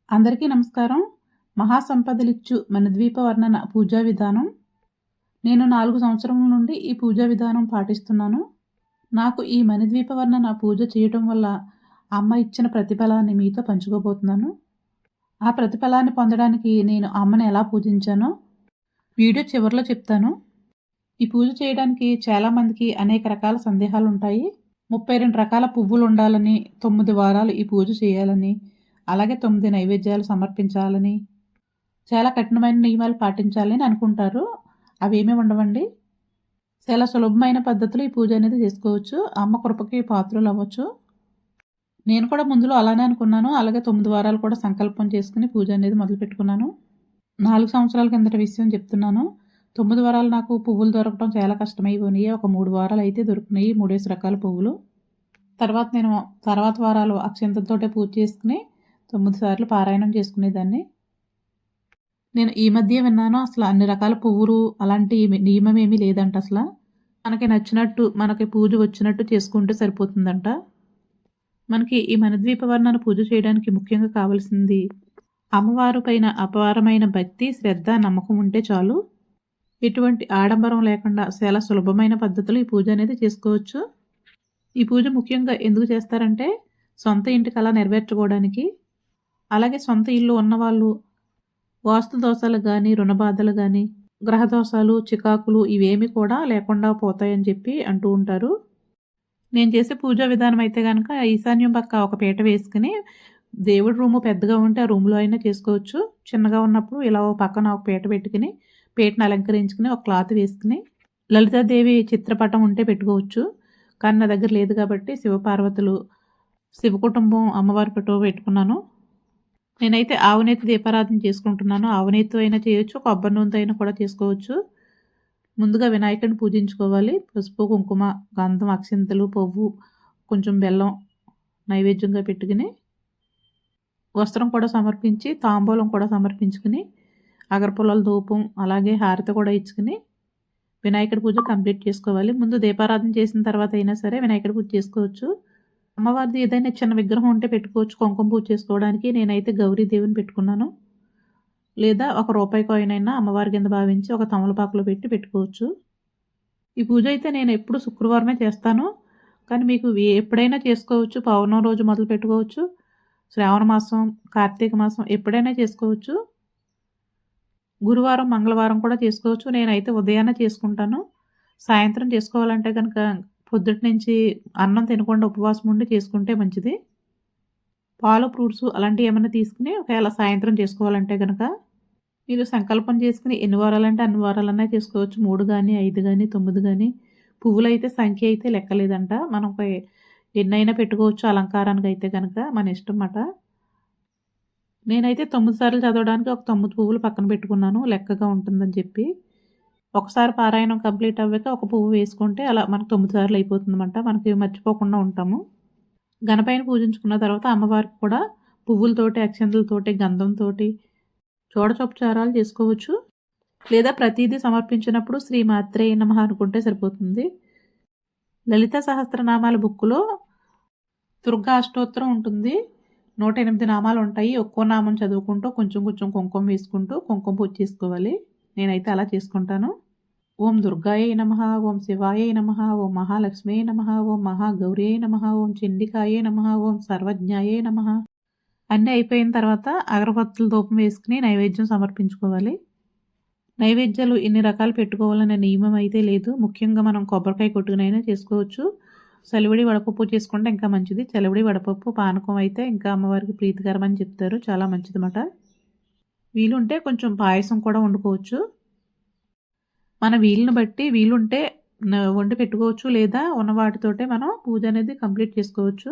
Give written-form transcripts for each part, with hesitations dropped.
అందరికీ నమస్కారం. మహాసంపదలిచ్చు మన ద్వీప వర్ణన పూజా విధానం. నేను 4 సంవత్సరముల నుండి ఈ పూజా విధానం పాటిస్తున్నాను. నాకు ఈ మణిద్వీప వర్ణన పూజ చేయటం వల్ల అమ్మ ఇచ్చిన ప్రతిఫలాన్ని మీతో పంచుకోబోతున్నాను. ఆ ప్రతిఫలాన్ని పొందడానికి నేను అమ్మని ఎలా పూజించానో వీడియో చివరిలో చెప్తాను. ఈ పూజ చేయడానికి చాలామందికి అనేక రకాల సందేహాలుంటాయి. 32 రకాల పువ్వులుండాలని, 9 వారాలు ఈ పూజ చేయాలని, అలాగే 9 నైవేద్యాలు సమర్పించాలని, చాలా కఠినమైన నియమాలు పాటించాలని అనుకుంటారు. అవేమీ ఉండవండి. చాలా సులభమైన పద్ధతిలో ఈ పూజ అనేది చేసుకోవచ్చు. అమ్మ కృపకి పాత్రలు అవ్వచ్చు. నేను కూడా ముందులో అలానే అనుకున్నాను. అలాగే 9 వారాలు కూడా సంకల్పం చేసుకుని పూజ అనేది మొదలుపెట్టుకున్నాను. 4 సంవత్సరాల కిందట విషయం చెప్తున్నాను. 9 వారాలు నాకు పువ్వులు దొరకడం చాలా కష్టమైపోయినాయి. ఒక 3 వారాలు అయితే దొరికినాయి. 3 రకాల పువ్వులు. తర్వాత వారాలు అక్షంతలతోటే పూజ చేసుకుని 9 సార్లు పారాయణం చేసుకునేదాన్ని. నేను ఈ మధ్య విన్నాను, అసలు అన్ని రకాల పువ్వులు అలాంటి నియమం ఏమీ లేదంట. అసలు మనకి నచ్చినట్టు, మనకి పూజ వచ్చినట్టు చేసుకుంటే సరిపోతుందంట. మనకి ఈ మణిద్వీప వర్ణన పూజ చేయడానికి ముఖ్యంగా కావాల్సింది అమ్మవారు పైన అపారమైన భక్తి, శ్రద్ధ, నమ్మకం ఉంటే చాలు. ఎటువంటి ఆడంబరం లేకుండా చాలా సులభమైన పద్ధతిలో ఈ పూజ అనేది చేసుకోవచ్చు. ఈ పూజ ముఖ్యంగా ఎందుకు చేస్తారంటే సొంత ఇంటి కళ నెరవేర్చుకోవడానికి, అలాగే సొంత ఇల్లు ఉన్నవాళ్ళు వాస్తు దోషాలు కానీ, రుణబాధలు కానీ, గ్రహదోషాలు, చికాకులు ఇవేమి కూడా లేకుండా పోతాయని చెప్పి అంటూ ఉంటారు. నేను చేసే పూజా విధానం అయితే కనుక ఈశాన్యం పక్క ఒక పీట వేసుకుని, దేవుడి రూము పెద్దగా ఉంటే ఆ రూమ్లో అయినా చేసుకోవచ్చు. చిన్నగా ఉన్నప్పుడు ఇలా పక్కన ఒక పీట పెట్టుకుని, పీటను అలంకరించుకుని ఒక క్లాత్ వేసుకుని, లలితాదేవి చిత్రపటం ఉంటే పెట్టుకోవచ్చు. కానీ నా దగ్గర లేదు కాబట్టి శివపార్వతులు, శివ కుటుంబం, అమ్మవారి ఫోటో పెట్టుకున్నాను. నేనైతే ఆవునేతి దీపారాధన చేసుకుంటున్నాను. ఆవునేతితో అయినా చేయొచ్చు, కొబ్బరి నూనెతో అయినా కూడా చేసుకోవచ్చు. ముందుగా వినాయకుడిని పూజించుకోవాలి. పసుపు, కుంకుమ, గంధం, అక్షింతలు, పువ్వు, కొంచెం బెల్లం నైవేద్యంగా పెట్టుకుని, వస్త్రం కూడా సమర్పించి, తాంబూలం కూడా సమర్పించుకుని, అగరపుల్లల ధూపం అలాగే హారతి కూడా ఇచ్చుకుని వినాయకుడి పూజ కంప్లీట్ చేసుకోవాలి. ముందు దీపారాధన చేసిన తర్వాత అయినా సరే వినాయకుడి పూజ చేసుకోవచ్చు. అమ్మవారిది ఏదైనా చిన్న విగ్రహం ఉంటే పెట్టుకోవచ్చు కుంకుమ పూజ చేసుకోవడానికి. నేనైతే గౌరీదేవిని పెట్టుకున్నాను. లేదా ఒక రూపాయి కాయిన్ అయినా అమ్మవారి కింద భావించి ఒక తమలపాకులో పెట్టుకోవచ్చు. ఈ పూజ అయితే నేను ఎప్పుడు శుక్రవారమే చేస్తాను. కానీ మీకు ఎప్పుడైనా చేసుకోవచ్చు. పౌర్ణమి రోజు మొదలు పెట్టుకోవచ్చు. శ్రావణ మాసం, కార్తీక మాసం ఎప్పుడైనా చేసుకోవచ్చు. గురువారం, మంగళవారం కూడా చేసుకోవచ్చు. నేనైతే ఉదయాన్నే చేసుకుంటాను. సాయంత్రం చేసుకోవాలంటే కనుక పొద్దుటి నుంచి అన్నం తినకుండా ఉపవాసం ఉండి చేసుకుంటే మంచిది. పాలు, ఫ్రూట్స్ అలాంటివి ఏమైనా తీసుకుని ఒకవేళ సాయంత్రం చేసుకోవాలంటే కనుక మీరు సంకల్పం చేసుకుని ఎన్ని వారాలంటే అన్ని వారాలన్నా చేసుకోవచ్చు. 3 కానీ, 5 కానీ, 9 కానీ. పువ్వులైతే సంఖ్య అయితే లెక్కలేదంట. మనం ఎన్నైనా పెట్టుకోవచ్చు అలంకారానికి అయితే కనుక మన ఇష్టం మాట. నేనైతే 9 సార్లు చదవడానికి ఒక 9 పువ్వులు పక్కన పెట్టుకున్నాను, లెక్కగా ఉంటుందని చెప్పి. ఒకసారి పారాయణం కంప్లీట్ అవ్వాక ఒక పువ్వు వేసుకుంటే అలా మనకు 9 సార్లు అయిపోతుందన్నమాట. మనకి మర్చిపోకుండా ఉంటాము. గణపయ్యని పూజించుకున్న తర్వాత అమ్మవారికి కూడా పువ్వులతోటి, అక్షంతలతోటి, గంధంతోటి చూడచోపచారాలు చేసుకోవచ్చు. లేదా ప్రతిదీ సమర్పించినప్పుడు శ్రీ మాత్రే నమః అనుకుంటే సరిపోతుంది. లలిత సహస్రనామాల బుక్కులో దుర్గా అష్టోత్తరం ఉంటుంది. 108 నామాలు ఉంటాయి. ఒక్కో నామం చదువుకుంటూ కొంచెం కొంచెం కుంకుమ వేసుకుంటూ కుంకుమ పూజ చేసుకోవాలి. నేనైతే అలా చేసుకుంటాను. ఓం దుర్గాయై నమః, ఓం శివాయై నమః, ఓం మహాలక్ష్మీయై నమః, ఓం మహాగౌర్యై నమః, ఓం చండికాయై నమః, ఓం సర్వజ్ఞాయై నమః. అన్నీ అయిపోయిన తర్వాత అగరబత్తుల ధూపం వేసుకుని నైవేద్యం సమర్పించుకోవాలి. నైవేద్యాలు ఇన్ని రకాలు పెట్టుకోవాలనే నియమం అయితే లేదు. ముఖ్యంగా మనం కొబ్బరికాయ కొట్టుకునైనా చేసుకోవచ్చు. చలివిడి వడపప్పు చేసుకుంటే ఇంకా మంచిది. చలివిడి వడపప్పు, పానకం అయితే ఇంకా అమ్మవారికి ప్రీతికరం అని చెప్తారు. చాలా మంచిదన్నమాట. వీలుంటే కొంచెం పాయసం కూడా వండుకోవచ్చు. మన వీలుని బట్టి వీలుంటే వండి పెట్టుకోవచ్చు. లేదా ఉన్న వాటితోటే మనం పూజ అనేది కంప్లీట్ చేసుకోవచ్చు.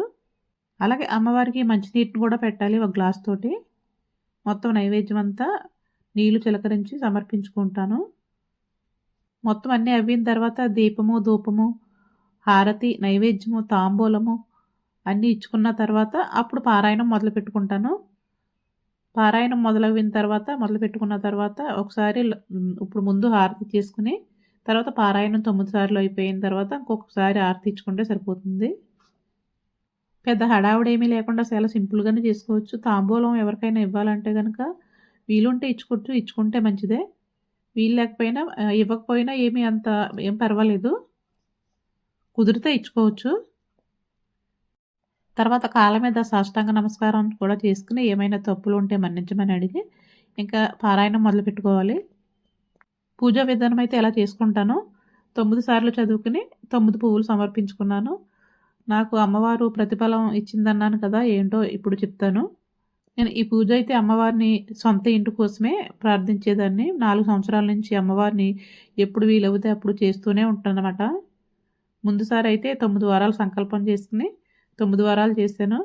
అలాగే అమ్మవారికి మంచినీటిని కూడా పెట్టాలి ఒక గ్లాస్ తోటి. మొత్తం నైవేద్యం అంతా నీళ్లు చిలకరించి సమర్పించుకుంటాను. మొత్తం అన్నీ అయిన తర్వాత దీపము, ధూపము, హారతి, నైవేద్యము, తాంబూలము అన్నీ ఇచ్చుకున్న తర్వాత అప్పుడు పారాయణం మొదలు పెట్టుకుంటాను. పారాయణం మొదలుపెట్టుకున్న తర్వాత ఒకసారి ఇప్పుడు ముందు హారతి చేసుకుని తర్వాత పారాయణం 9 సార్లు అయిపోయిన తర్వాత ఇంకొకసారి హారతి ఇచ్చుకుంటే సరిపోతుంది. పెద్ద హడావుడేమీ లేకుండా చాలా సింపుల్‌గానే చేసుకోవచ్చు. తాంబూలం ఎవరికైనా ఇవ్వాలంటే గనక వీలుంటే ఇచ్చుకోవచ్చు. ఇచ్చుకుంటే మంచిదే. వీలు లేకపోయినా ఇవ్వకపోయినా ఏం పర్వాలేదు. కుదిరితే ఇచ్చుకోవచ్చు. తర్వాత కాళ్ళ మీద సాష్టాంగ నమస్కారం కూడా చేసుకొని ఏమైనా తప్పులుంటే మన్నించమని అడిగి ఇంకా పారాయణం మొదలుపెట్టుకోవాలి. పూజా విధానం అయితే ఎలా చేసుకుంటానో 9 సార్లు చదువుకుని 9 పువ్వులు సమర్పించుకున్నాను. నాకు అమ్మవారు ప్రతిఫలం ఇచ్చిందన్నాను కదా! ఏంటో ఇప్పుడు చెప్తాను. నేను ఈ పూజ అయితే అమ్మవారిని సొంత ఇంటి కోసమే ప్రార్థించేదాన్ని. 4 సంవత్సరాల నుంచి అమ్మవారిని ఎప్పుడు వీలవుతే అప్పుడు చేస్తూనే ఉంటానన్నమాట. ముందుసారైతే 9 వారాలు సంకల్పం చేసుకొని 9 వారాలు చేశాను.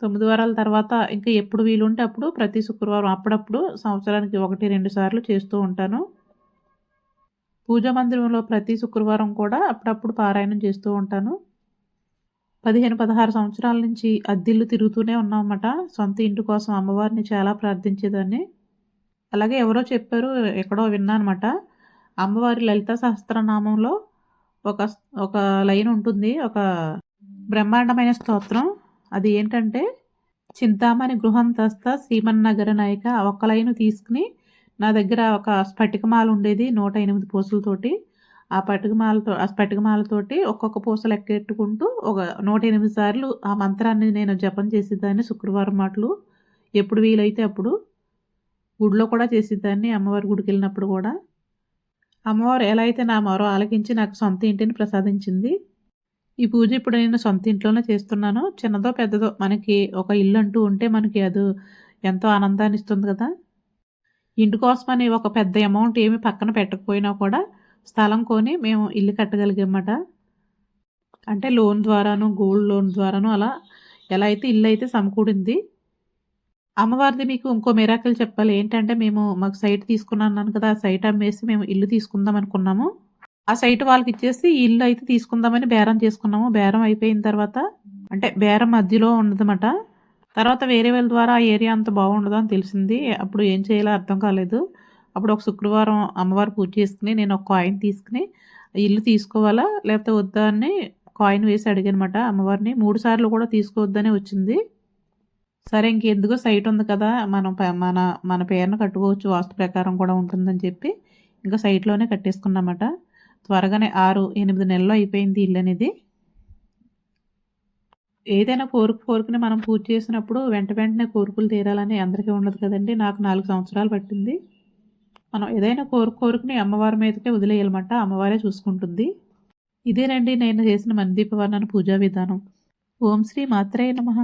9 వారాల తర్వాత ఇంకా ఎప్పుడు వీలుంటే అప్పుడు ప్రతి శుక్రవారం అప్పుడప్పుడు సంవత్సరానికి 1, 2 సార్లు చేస్తూ ఉంటాను. పూజా మందిరంలో ప్రతి శుక్రవారం కూడా అప్పుడప్పుడు పారాయణం చేస్తూ ఉంటాను. 15, 16 సంవత్సరాల నుంచి అద్దిల్లు తిరుగుతూనే ఉన్నామన్నమాట. సొంత ఇంటి కోసం అమ్మవారిని చాలా ప్రార్థించేదాన్ని. అలాగే ఎవరో చెప్పారు, ఎక్కడో విన్నానన్నమాట. అమ్మవారి లలితా సహస్రనామంలో ఒక ఒక లైన్ ఉంటుంది. ఒక బ్రహ్మాండమైన స్తోత్రం. అది ఏంటంటే, చింతామణి గృహంతస్థ శ్రీమన్నగర నాయిక. ఆ ఒక్క లైను తీసుకుని నా దగ్గర ఒక స్ఫటికమాల ఉండేది 108 పూసలతోటి. ఆ స్ఫటికమాలతోటి ఒక్కొక్క పూస లెక్కెట్టుకుంటూ ఒక 108 సార్లు ఆ మంత్రాన్ని నేను జపం చేసేదాన్ని శుక్రవారం మాటలు. ఎప్పుడు వీలైతే అప్పుడు. గుడిలో కూడా చేసేదాన్ని అమ్మవారి గుడికెళ్ళినప్పుడు కూడా. అమ్మవారు ఎలా అయితే నా మొర ఆలకించి నాకు సొంత ఇంటిని ప్రసాదించింది. ఈ పూజ ఇప్పుడు నేను సొంత ఇంట్లోనే చేస్తున్నాను. చిన్నదో, పెద్దదో మనకి ఒక ఇల్లు అంటూ ఉంటే మనకి అది ఎంతో ఆనందాన్నిస్తుంది కదా! ఇంటి కోసమని ఒక పెద్ద అమౌంట్ ఏమి పక్కన పెట్టకపోయినా కూడా స్థలం కొని మేము ఇల్లు కట్టగలిగామట. అంటే లోన్ ద్వారాను, గోల్డ్ లోన్ ద్వారాను అలా ఎలా అయితే ఇల్లయితే సమకూడింది. అమ్మవారిది మీకు ఇంకో మిరాకిల్ చెప్పాలి. ఏంటంటే మాకు సైట్ తీసుకున్నానన్నాను కదా! ఆ సైట్ అమ్మేసి మేము ఇల్లు తీసుకుందాం అనుకున్నాము. ఆ సైట్ వాళ్ళకిచ్చేసి ఈ ఇల్లు అయితే తీసుకుందామని బేరం చేసుకున్నాము. బేరం అయిపోయిన తర్వాత అంటే బేరం మధ్యలో ఉన్నదన్నమాట. తర్వాత వేరే వాళ్ళ ద్వారా ఆ ఏరియా అంత బాగుండదు అని తెలిసింది. అప్పుడు ఏం చేయాలో అర్థం కాలేదు. అప్పుడు ఒక శుక్రవారం అమ్మవారు పూజ చేసుకొని నేను ఒక కాయిన్ తీసుకొని ఇల్లు తీసుకోవాలా లేకపోతే వద్దా అని కాయిన్ వేసి అడిగానమాట అమ్మవారిని. 3 సార్లు కూడా తీసుకోవద్దనే వచ్చింది. సరే ఇంకెందుకో సైట్ ఉంది కదా! మనం మన పేరున కట్టుకోవచ్చు. వాస్తు ప్రకారం కూడా ఉంటుందని చెప్పి ఇంకా సైట్‌లోనే కట్టేసుకున్నామట. త్వరగానే 6, 8 నెలల్లో అయిపోయింది ఇల్లనేది. ఏదైనా కోరుకుని మనం పూజ చేసినప్పుడు వెంటనే కోరికలు తీరాలని అందరికీ ఉండదు కదండీ! నాకు 4 సంవత్సరాలు పట్టింది. మనం ఏదైనా కోరుకుని అమ్మవారి మీదకే వదిలేయాలన్నమాట. అమ్మవారే చూసుకుంటుంది. ఇదేనండి నేను చేసిన మణిదీప వర్ణన పూజా విధానం. ఓం శ్రీ మాత్రే నమః.